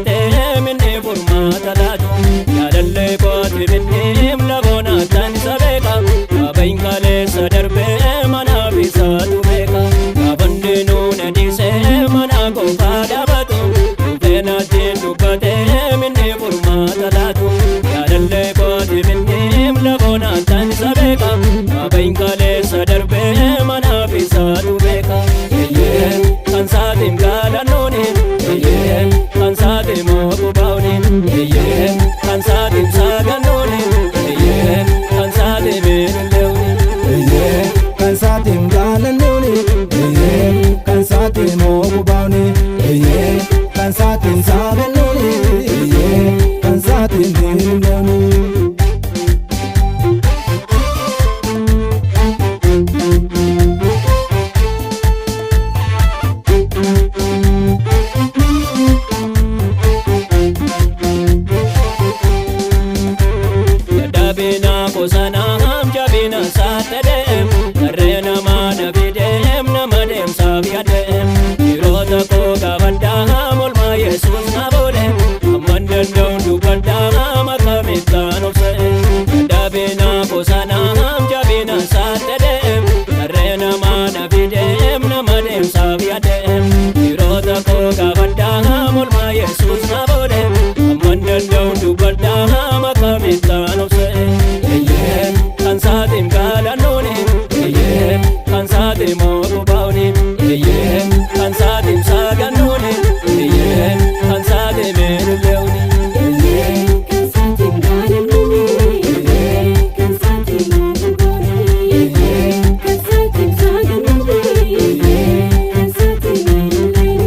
dubbate minni furmaata laatu yaadallee kooti binneem lagoona tan isa beeka gaafayin kaleessa darbee manaaf isaatu beeka gaafandi nuun dhiisee mana koofaa dhaabatu dhufeenaatiin dubbate minni furmaata laatu yaadallee kooti binneem lagoona tan isa beeka gaafayin kaleessa darbee manaaf isaatu beeka kan saatiin gaalannooni kan saatiin mookubaawni kan saatiin saagannooni kan saatiin beelleewni kan saatiin gaalannooni kan saatiin mookubaawni kan saatiin saagannooni kan saatiin beelleewni. Kosanam jabina saatadem karena mana bidem nama dem sabiadem dirota ko gavandam olma Yesus nabodem amandandon dubandam makamitan ofse jabina kosanam jabina saatadem karena mana bidem nama dem sabiadem dirota ko gavandam olma Yesus nabodem amandandon dubandam makamitan ofse kan saatiin gaalannooni kan saatiin mookubaawni kan saatiin saagannooni kan saatiin beelleewni. Kan saatiin gaalannooni kan saatiin mookubaawni kan saatiin saagannooni kan saatiin beelleewni.